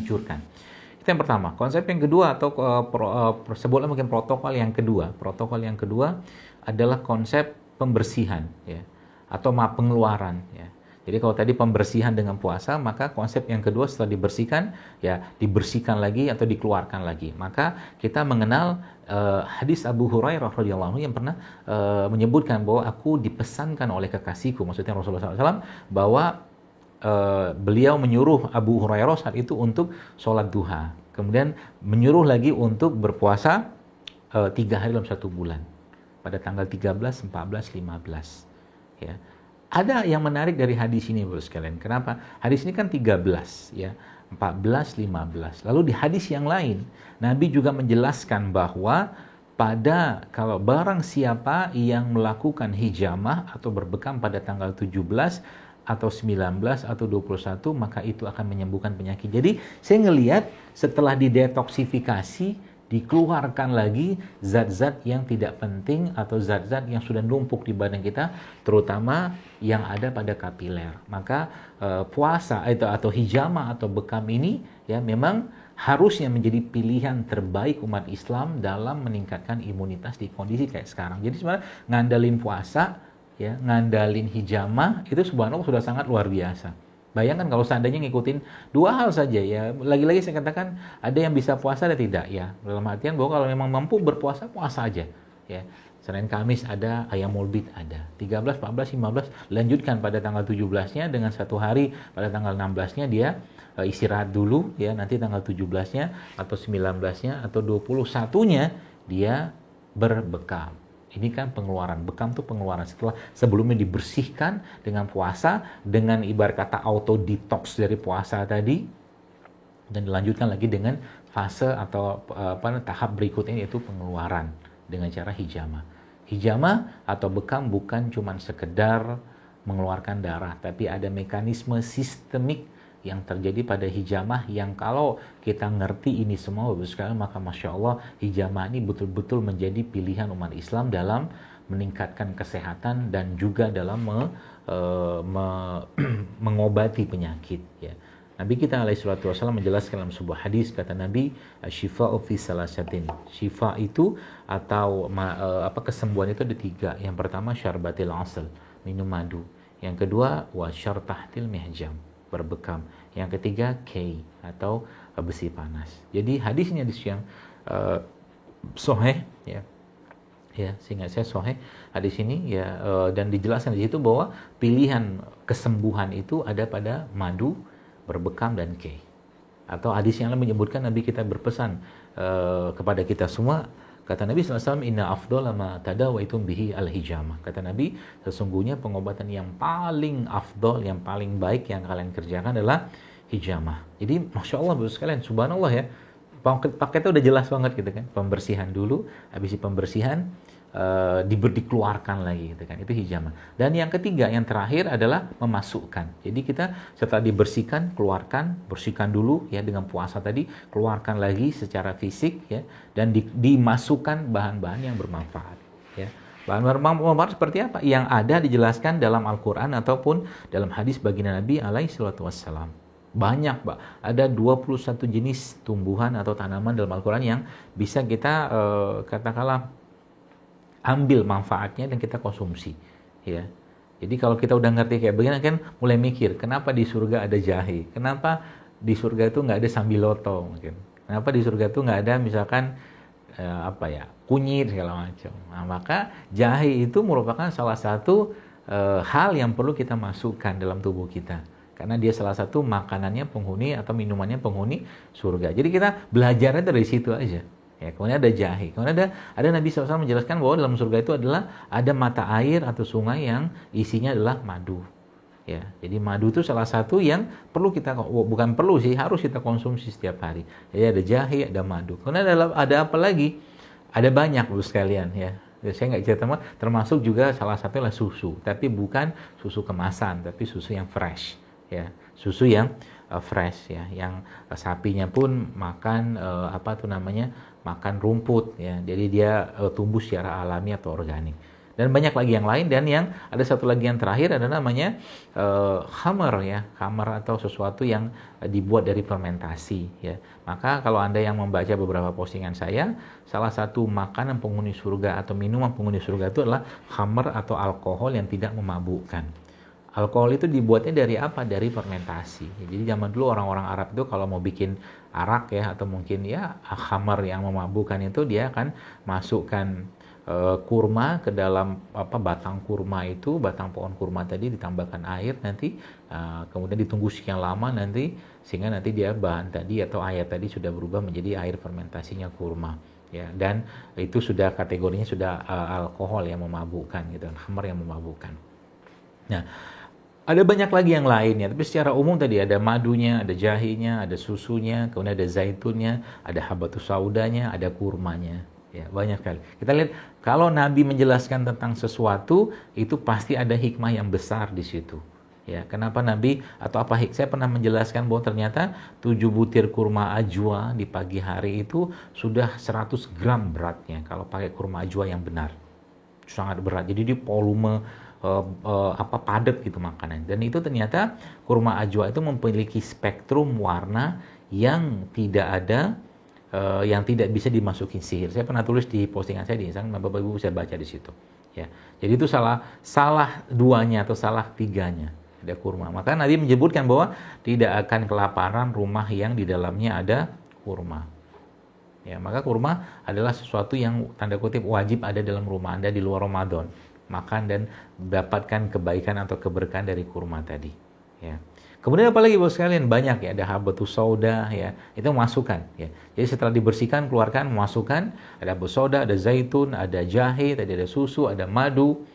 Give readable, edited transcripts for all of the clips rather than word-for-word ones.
dihancurkan. Itu yang pertama. Konsep yang kedua atau sebutlah mungkin protokol yang kedua. Protokol yang kedua adalah konsep pembersihan, ya, atau pengeluaran, ya. Jadi kalau tadi pembersihan dengan puasa, maka konsep yang kedua setelah dibersihkan, ya dibersihkan lagi atau dikeluarkan lagi. Maka kita mengenal hadis Abu Hurairah radhiyallahu anhu yang pernah menyebutkan bahwa aku dipesankan oleh kekasihku, maksudnya Rasulullah SAW, bahwa beliau menyuruh Abu Hurairah saat itu untuk sholat duha. Kemudian menyuruh lagi untuk berpuasa 3 hari dalam 1 bulan. Pada tanggal 13, 14, 15. Ya. Ada yang menarik dari hadis ini, Bapak sekalian. Kenapa? Hadis ini kan 13, ya. 14, 15. Lalu di hadis yang lain, Nabi juga menjelaskan bahwa kalau barang siapa yang melakukan hijamah atau berbekam pada tanggal 17 atau 19 atau 21, maka itu akan menyembuhkan penyakit. Jadi saya ngelihat setelah didetoksifikasi, dikeluarkan lagi zat-zat yang tidak penting atau zat-zat yang sudah numpuk di badan kita, terutama yang ada pada kapiler. Maka puasa atau hijamah atau bekam ini, ya, memang harusnya menjadi pilihan terbaik umat Islam dalam meningkatkan imunitas di kondisi kayak sekarang. Jadi sebenarnya ngandalin puasa, ya, ngandalin hijamah itu subhanallah sudah sangat luar biasa. Bayangkan kalau seandainya ngikutin 2 hal saja, ya. Lagi-lagi saya katakan ada yang bisa puasa ada tidak, ya. Dalam artian bahwa kalau memang mampu berpuasa, puasa aja, ya. Senin Kamis ada, Ayamul Bid ada. 13, 14, 15 lanjutkan pada tanggal 17-nya dengan 1 hari pada tanggal 16-nya dia istirahat dulu, ya. Nanti tanggal 17-nya atau 19-nya atau 21-nya dia berbekam. Ini kan pengeluaran, bekam tuh pengeluaran setelah sebelumnya dibersihkan dengan puasa, dengan ibarat kata auto detox dari puasa tadi, dan dilanjutkan lagi dengan fase atau tahap berikutnya yaitu pengeluaran dengan cara hijamah. Hijamah atau bekam bukan cuma sekedar mengeluarkan darah, tapi ada mekanisme sistemik yang terjadi pada hijamah yang kalau kita ngerti ini semua Bapak sekalian, maka Masya Allah hijamah ini betul-betul menjadi pilihan umat Islam dalam meningkatkan kesehatan dan juga dalam mengobati penyakit, ya. Nabi kita alaihi salatu wasallam menjelaskan dalam sebuah hadis, kata Nabi, syifa'u fi salasatin. Syifa itu atau kesembuhan itu ada 3. Yang pertama syarbatil asal, minum madu. Yang kedua wasyartahtil mihjam, berbekam. Yang ketiga atau besi panas. Jadi hadisnya hadis yang sahih, ya. Ya, sehingga saya sahih hadis ini, ya, dan dijelaskan di situ bahwa pilihan kesembuhan itu ada pada madu, berbekam dan Atau hadis yang lain menyebutkan Nabi kita berpesan kepada kita semua. Kata Nabi SAW, inna afdala ma tadawaitum bihi al-hijamah. Kata Nabi, sesungguhnya pengobatan yang paling afdol, yang paling baik yang kalian kerjakan adalah hijamah. Jadi, Masya Allah, Bapak sekalian, subhanallah, ya. Paketnya udah jelas banget gitu kan. Pembersihan dulu, habis pembersihan, dikeluarkan lagi gitu kan. Itu hijamah. Dan yang ketiga, yang terakhir adalah memasukkan. Jadi kita setelah dibersihkan, keluarkan, bersihkan dulu, ya, dengan puasa tadi, keluarkan lagi secara fisik, ya, dan dimasukkan bahan-bahan yang bermanfaat, ya. Bahan bermanfaat seperti apa? Yang ada dijelaskan dalam Al-Quran ataupun dalam hadis baginda Nabi alaihi salatu wassalam. Banyak, Pak. Ada 21 jenis tumbuhan atau tanaman dalam Al-Quran yang bisa kita katakanlah ambil manfaatnya dan kita konsumsi, ya. Jadi kalau kita udah ngerti kayak begini kan mulai mikir, kenapa di surga ada jahe? Kenapa di surga itu nggak ada sambiloto mungkin? Kenapa di surga itu nggak ada misalkan kunyit segala macam? Nah, maka jahe itu merupakan salah satu hal yang perlu kita masukkan dalam tubuh kita. Karena dia salah satu makanannya penghuni atau minumannya penghuni surga. Jadi kita belajarnya dari situ aja. Ya, kemudian ada jahe. Kemudian ada Nabi SAW menjelaskan bahwa dalam surga itu adalah ada mata air atau sungai yang isinya adalah madu. Ya, jadi madu itu salah satu yang perlu kita, bukan perlu sih, harus kita konsumsi setiap hari. Jadi ada jahe, ada madu. Kemudian ada apa lagi? Ada banyak Bapak sekalian, ya. Saya nggak cerita, termasuk juga salah satunya adalah susu. Tapi bukan susu kemasan, tapi susu yang fresh. Ya, susu yang fresh, ya, yang sapinya pun makan makan rumput, ya, jadi dia tumbuh secara alami atau organik. Dan banyak lagi yang lain, dan yang ada satu lagi yang terakhir adalah namanya khamar ya, khamar atau sesuatu yang dibuat dari fermentasi ya. Maka kalau Anda yang membaca beberapa postingan saya, salah satu makanan penghuni surga atau minuman penghuni surga itu adalah khamar atau alkohol yang tidak memabukkan. Alkohol itu dibuatnya dari apa? Dari fermentasi. Jadi zaman dulu orang-orang Arab itu kalau mau bikin arak ya, atau mungkin ya khamar yang memabukkan itu, dia akan masukkan kurma ke dalam batang kurma itu, batang pohon kurma tadi, ditambahkan air nanti, kemudian ditunggu sekian lama nanti, sehingga nanti dia bahan tadi atau air tadi sudah berubah menjadi air fermentasinya kurma ya, dan itu sudah kategorinya sudah alkohol yang memabukkan gitu, khamar yang memabukkan. Nah, ada banyak lagi yang lainnya, tapi secara umum tadi ada madunya, ada jahenya, ada susunya, kemudian ada zaitunnya, ada habatus saudanya, ada kurmanya. Ya, banyak sekali. Kita lihat kalau Nabi menjelaskan tentang sesuatu, itu pasti ada hikmah yang besar di situ. Ya, kenapa Nabi atau apa saya pernah menjelaskan bahwa ternyata 7 butir kurma ajwa di pagi hari itu sudah 100 gram beratnya kalau pakai kurma ajwa yang benar. Sangat berat. Jadi di volume padat gitu makanan. Dan itu ternyata kurma ajwa itu memiliki spektrum warna yang tidak ada, yang tidak bisa dimasukin sihir. Saya pernah tulis di postingan saya di Instagram, Bapak Ibu bisa baca di situ. Ya, jadi itu salah duanya atau salah tiganya ada kurma. Maka Nabi menyebutkan bahwa tidak akan kelaparan rumah yang di dalamnya ada kurma. Ya, maka kurma adalah sesuatu yang tanda kutip wajib ada dalam rumah Anda di luar Ramadan. Makan dan dapatkan kebaikan atau keberkahan dari kurma tadi. Ya. Kemudian apalagi bos sekalian, banyak ya, ada habatus sauda ya, itu masukkan ya. Jadi setelah dibersihkan, keluarkan, masukkan, ada habatus sauda, ada zaitun, ada jahe, tadi ada susu, ada madu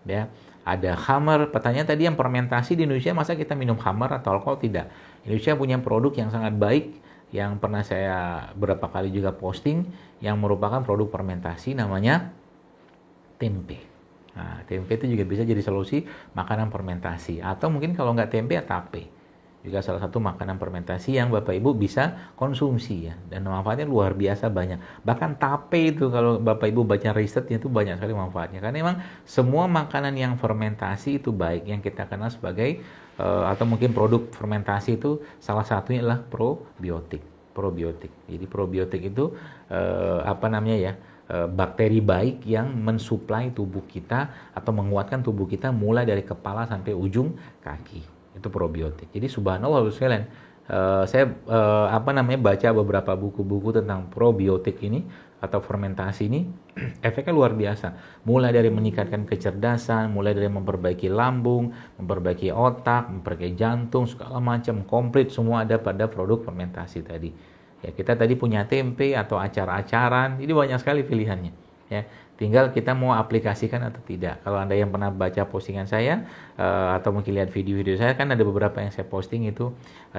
ya, ada khamar. Pertanyaan tadi yang fermentasi di Indonesia, masa kita minum khamar atau alkohol? Tidak. Indonesia punya produk yang sangat baik yang pernah saya beberapa kali juga posting, yang merupakan produk fermentasi, namanya tempe. Nah, tempe itu juga bisa jadi solusi makanan fermentasi. Atau mungkin kalau nggak tempe, ya tape. Juga salah satu makanan fermentasi yang Bapak Ibu bisa konsumsi ya. Dan manfaatnya luar biasa banyak. Bahkan tape itu kalau Bapak Ibu baca risetnya itu banyak sekali manfaatnya. Karena memang semua makanan yang fermentasi itu baik. Yang kita kenal sebagai, atau mungkin produk fermentasi itu salah satunya adalah probiotik. Jadi probiotik itu bakteri baik yang mensuplai tubuh kita atau menguatkan tubuh kita mulai dari kepala sampai ujung kaki. Itu probiotik. Jadi subhanallah sekalian, saya baca beberapa buku-buku tentang probiotik ini atau fermentasi ini, efeknya luar biasa. Mulai dari meningkatkan kecerdasan, mulai dari memperbaiki lambung, memperbaiki otak, memperbaiki jantung, segala macam, komplit semua ada pada produk fermentasi tadi. Ya, kita tadi punya tempe atau acar-acaran, ini banyak sekali pilihannya. Ya, tinggal kita mau aplikasikan atau tidak. Kalau Anda yang pernah baca postingan saya, atau mungkin lihat video-video saya, kan ada beberapa yang saya posting itu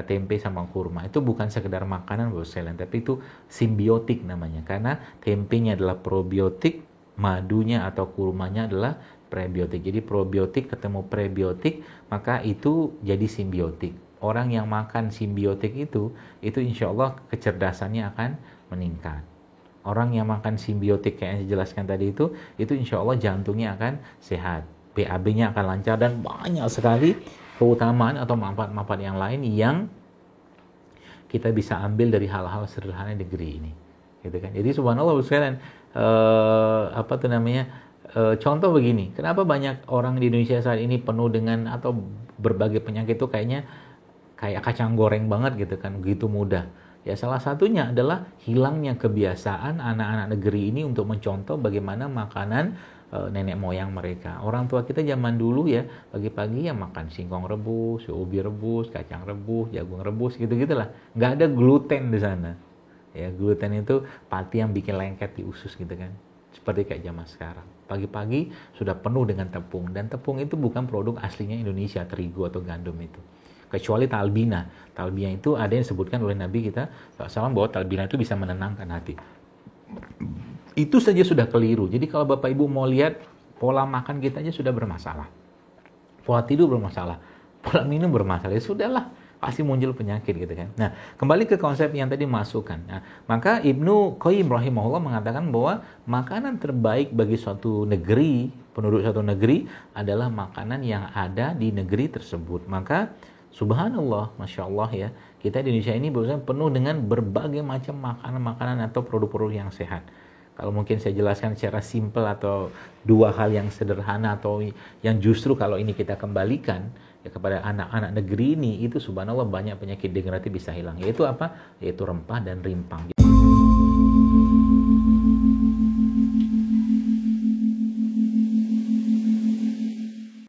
tempe sama kurma. Itu bukan sekedar makanan buat sekalian, tapi itu simbiotik namanya. Karena tempenya adalah probiotik, madunya atau kurmanya adalah prebiotik. Jadi probiotik ketemu prebiotik, maka itu jadi simbiotik. Orang yang makan simbiotik itu insya Allah kecerdasannya akan meningkat. Orang yang makan simbiotik kayak yang saya jelaskan tadi itu insya Allah jantungnya akan sehat, BAB-nya akan lancar, dan banyak sekali keutamaan atau manfaat-manfaat yang lain yang kita bisa ambil dari hal-hal sederhana di negeri ini. Gitu kan? Jadi subhanallah sekalian, contoh begini, kenapa banyak orang di Indonesia saat ini penuh dengan atau berbagai penyakit itu kayak kacang goreng banget gitu kan, begitu mudah. Ya salah satunya adalah hilangnya kebiasaan anak-anak negeri ini untuk mencontoh bagaimana makanan nenek moyang mereka. Orang tua kita zaman dulu ya pagi-pagi ya makan singkong rebus, ubi rebus, kacang rebus, jagung rebus gitu-gitulah. Nggak ada gluten di sana. Ya gluten itu pati yang bikin lengket di usus gitu kan. Seperti kayak zaman sekarang. Pagi-pagi sudah penuh dengan tepung, dan tepung itu bukan produk aslinya Indonesia, terigu atau gandum itu. Kecuali talbina. Talbina itu ada yang disebutkan oleh Nabi kita SAW bahwa talbina itu bisa menenangkan hati. Itu saja sudah keliru. Jadi kalau Bapak Ibu mau lihat, pola makan kita aja sudah bermasalah. Pola tidur bermasalah. Pola minum bermasalah. Ya sudahlah. pasti muncul penyakit gitu kan. Nah, kembali ke konsep yang tadi masukkan. Nah, maka Ibnu Qayyim rahimahullah mengatakan bahwa makanan terbaik bagi suatu negeri, penduduk suatu negeri adalah makanan yang ada di negeri tersebut. Maka subhanallah, masya Allah ya, kita di Indonesia ini berusaha penuh dengan berbagai macam makanan-makanan atau produk-produk yang sehat. Kalau mungkin saya jelaskan secara simpel atau dua hal yang sederhana atau yang justru kalau ini kita kembalikan ya kepada anak-anak negeri ini, itu subhanallah banyak penyakit degeneratif bisa hilang. Yaitu apa? Yaitu rempah dan rimpang.